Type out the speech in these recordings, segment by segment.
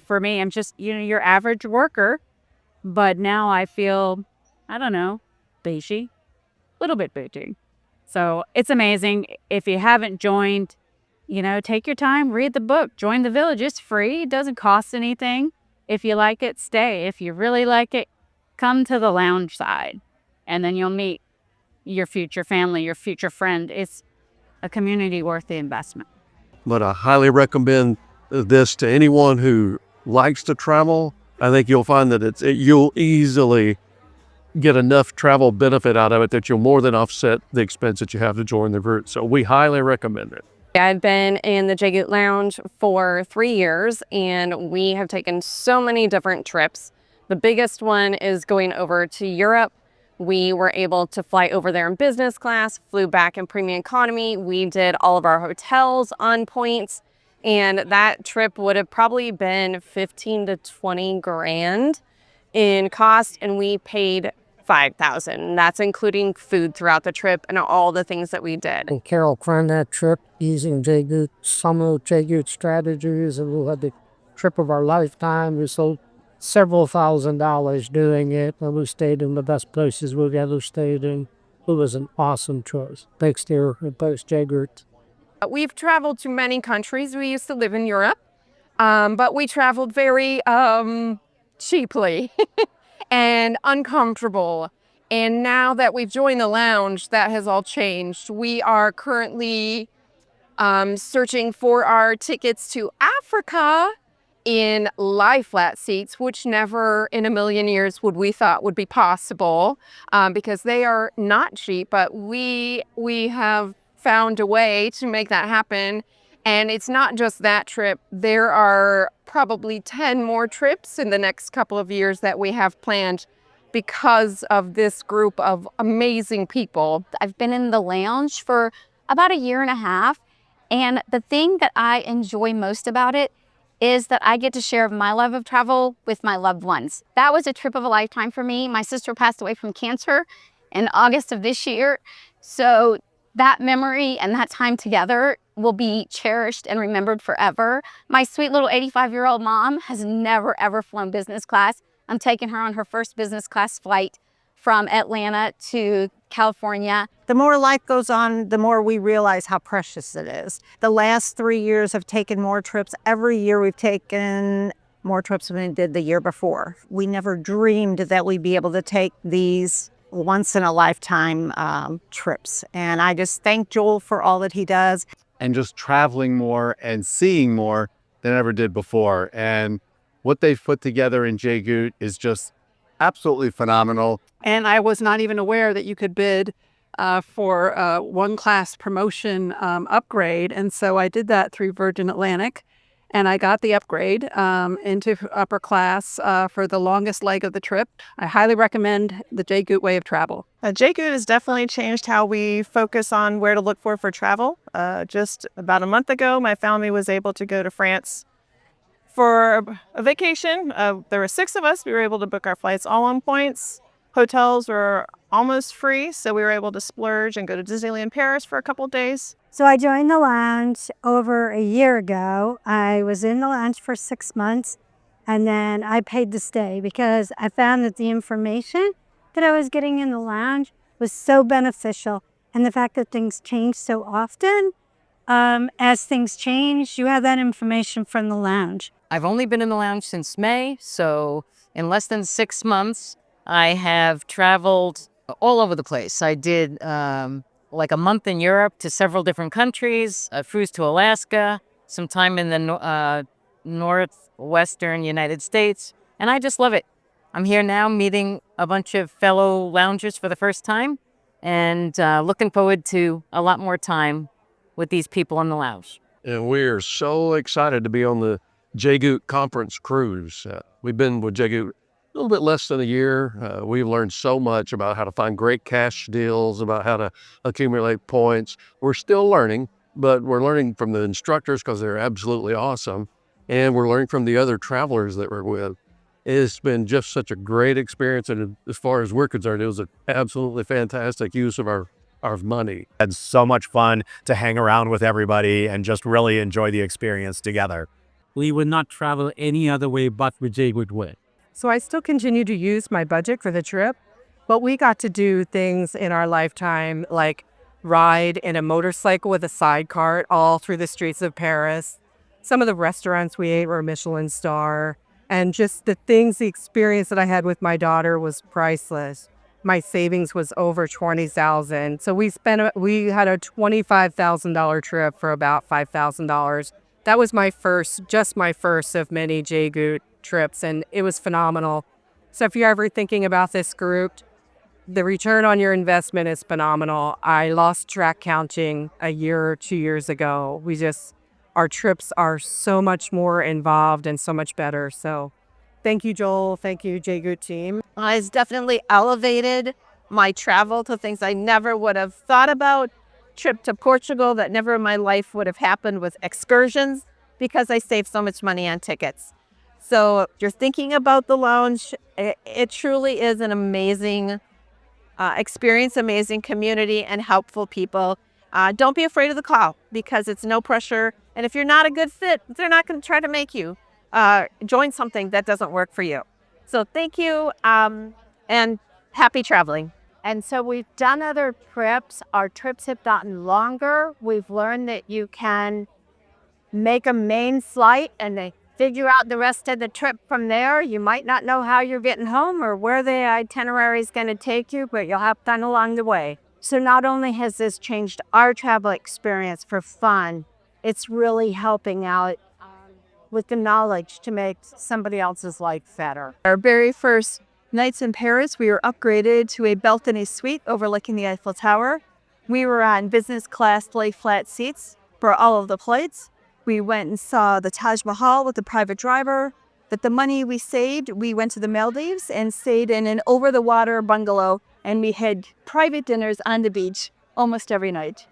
for me, I'm just, your average worker, but now I feel, I don't know, bougie, a little bit bougie. So it's amazing. If you haven't joined, take your time, read the book, join the village. It's free. It doesn't cost anything. If you like it, stay. If you really like it, come to the lounge side, and then you'll meet your future family, your future friend. It's a community worth the investment. But I highly recommend this to anyone who likes to travel. I think you'll find that you'll easily get enough travel benefit out of it that you'll more than offset the expense that you have to join the group. So we highly recommend it. I've been in the JGOOT Lounge for 3 years, and we have taken so many different trips. The biggest one is going over to Europe. We were able to fly over there in business class, flew back in premium economy. We did all of our hotels on points, and that trip would have probably been 15 to 20 grand in cost, and we paid 5,000. That's including food throughout the trip and all the things that we did. And Carol planned that trip using some of JGOOT strategies, and we had the trip of our lifetime. We sold several $1,000s doing it, and we stayed in the best places we've ever stayed in. It was an awesome choice. Thanks to your post JGOOT. We've traveled to many countries. We used to live in Europe, but we traveled very cheaply and uncomfortable. And now that we've joined the lounge, that has all changed. We are currently searching for our tickets to Africa in lie flat seats, which never in a million years would we thought would be possible, because they are not cheap, but we have found a way to make that happen. And it's not just that trip. There are probably 10 more trips in the next couple of years that we have planned because of this group of amazing people. I've been in the lounge for about 1.5 years, and the thing that I enjoy most about it is that I get to share my love of travel with my loved ones. That was a trip of a lifetime for me. My sister passed away from cancer in August of this year, so that memory and that time together will be cherished and remembered forever. My sweet little 85-year-old mom has never, ever flown business class. I'm taking her on her first business class flight from Atlanta to California. The more life goes on, the more we realize how precious it is. The last 3 years have taken more trips. Every year we've taken more trips than we did the year before. We never dreamed that we'd be able to take these once-in-a-lifetime trips. And I just thank Joel for all that he does. And just traveling more and seeing more than I ever did before. And what they've put together in JGOOT is just absolutely phenomenal. And I was not even aware that you could bid for a one-class promotion upgrade. And so I did that through Virgin Atlantic. And I got the upgrade into upper class for the longest leg of the trip. I highly recommend the JGOOT Way of Travel. JGOOT has definitely changed how we focus on where to look for travel. Just about a month ago, my family was able to go to France for a vacation. There were 6 of us. We were able to book our flights all on points. Hotels were almost free, so we were able to splurge and go to Disneyland Paris for a couple of days. So I joined the lounge over 1 year ago. I was in the lounge for 6 months, and then I paid to stay because I found that the information that I was getting in the lounge was so beneficial. And the fact that things change so often, as things change, you have that information from the lounge. I've only been in the lounge since May, so in less than 6 months, I have traveled all over the place. I did like a month in Europe to several different countries, a cruise to Alaska, some time in the northwestern United States, and I just love it. I'm here now meeting a bunch of fellow loungers for the first time, and looking forward to a lot more time with these people in the lounge. And we're so excited to be on the JGOOT conference cruise. We've been with JGOOT a little bit less than a year. We've learned so much about how to find great cash deals, about how to accumulate points. We're still learning, but we're learning from the instructors because they're absolutely awesome. And we're learning from the other travelers that we're with. It's been just such a great experience. And as far as we're concerned, it was an absolutely fantastic use of our money. Had so much fun to hang around with everybody and just really enjoy the experience together. we would not travel any other way but with JGOOT Way. So I still continue to use my budget for the trip, but we got to do things in our lifetime like ride in a motorcycle with a side cart all through the streets of Paris. Some of the restaurants we ate were Michelin star, and just the experience that I had with my daughter was priceless. My savings was over $20,000. So we had a $25,000 trip for about $5,000. That was my first of many JGOOT trips, and it was phenomenal. So if you're ever thinking about this group, the return on your investment is phenomenal. I lost track counting a year or 2 years ago. Our trips are so much more involved and so much better. So thank you, Joel. Thank you, JGOOT team. It's definitely elevated my travel to things I never would have thought about. Trip to Portugal that never in my life would have happened with excursions because I saved so much money on tickets. So if you're thinking about the lounge, it truly is an amazing experience, amazing community, and helpful people. Don't be afraid of the call because it's no pressure. And if you're not a good fit, they're not going to try to make you join something that doesn't work for you. So thank you and happy traveling. And so we've done other trips. Our trips have gotten longer. We've learned that you can make a main flight and they figure out the rest of the trip from there. You might not know how you're getting home or where the itinerary is going to take you, but you'll have fun along the way. So not only has this changed our travel experience for fun, it's really helping out with the knowledge to make somebody else's life better. Our very first nights in Paris, we were upgraded to a balcony suite overlooking the Eiffel Tower. We were on business class lay flat seats for all of the flights. We went and saw the Taj Mahal with the private driver. With the money we saved, we went to the Maldives and stayed in an over-the-water bungalow, and we had private dinners on the beach almost every night.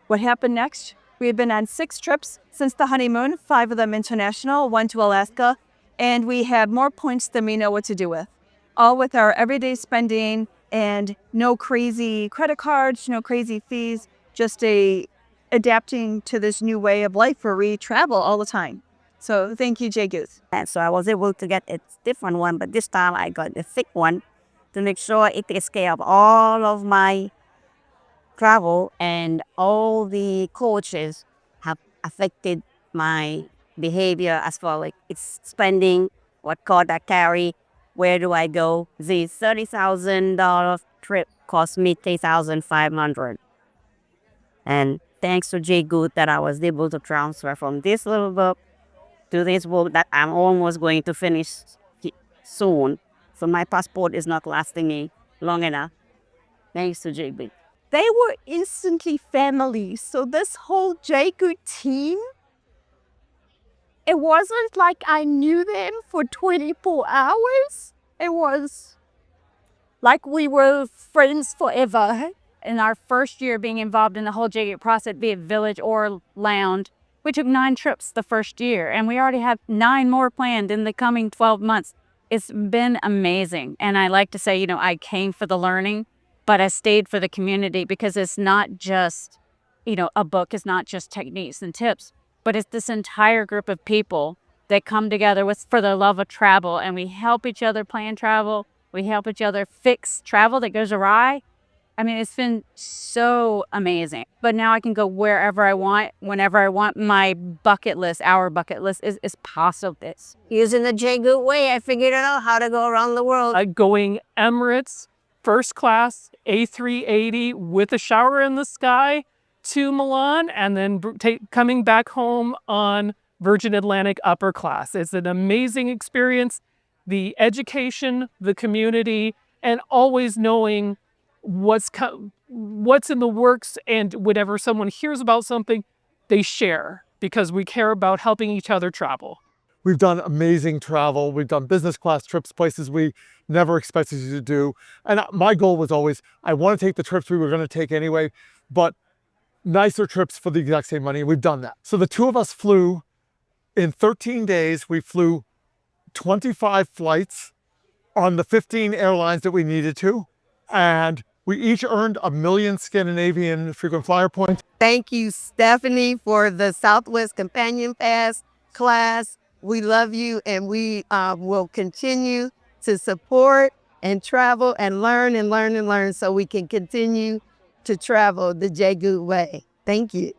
What happened next? We had been on 6 trips since the honeymoon, 5 of them international, 1 to Alaska, and we had more points than we know what to do with. All with our everyday spending and no crazy credit cards, no crazy fees, just adapting to this new way of life where we travel all the time. So thank you, JGOOT. And so I was able to get a different one, but this time I got the thick one to make sure it takes care of all of my travel, and all the coaches have affected my behavior as far like it's spending, what card I carry, where do I go. The $30,000 trip cost me $3,500. And thanks to JGOOT that I was able to transfer from this little book to this book that I'm almost going to finish soon. So my passport is not lasting me long enough. Thanks to JGOOT. They were instantly family. So this whole JGOOT team, it wasn't like I knew them for 24 hours. It was like we were friends forever. In our first year being involved in the whole JGOOT process, be it village or lounge, we took 9 trips the first year, and we already have 9 more planned in the coming 12 months. It's been amazing. And I like to say, I came for the learning, but I stayed for the community, because it's not just, a book is not just techniques and tips, but it's this entire group of people that come together for the love of travel, and we help each other plan travel. We help each other fix travel that goes awry. I mean, it's been so amazing. But now I can go wherever I want, whenever I want. My bucket list, our bucket list is possible. Using the JGOOT Way, I figured out how to go around the world. Going Emirates, first class, A380 with a shower in the sky to Milan, and then coming back home on Virgin Atlantic upper class. It's an amazing experience. The education, the community, and always knowing what's in the works, and whenever someone hears about something, they share, because we care about helping each other travel. We've done amazing travel. We've done business class trips, places we never expected to do. And my goal was always, I want to take the trips we were going to take anyway, but nicer trips for the exact same money. We've done that. So the 2 of us flew in 13 days. We flew 25 flights on the 15 airlines that we needed to. And we each earned 1 million Scandinavian frequent flyer points. Thank you, Stephanie, for the Southwest Companion Pass class. We love you, and we will continue to support and travel and learn and learn and learn so we can continue to travel the JGOOT way. Thank you.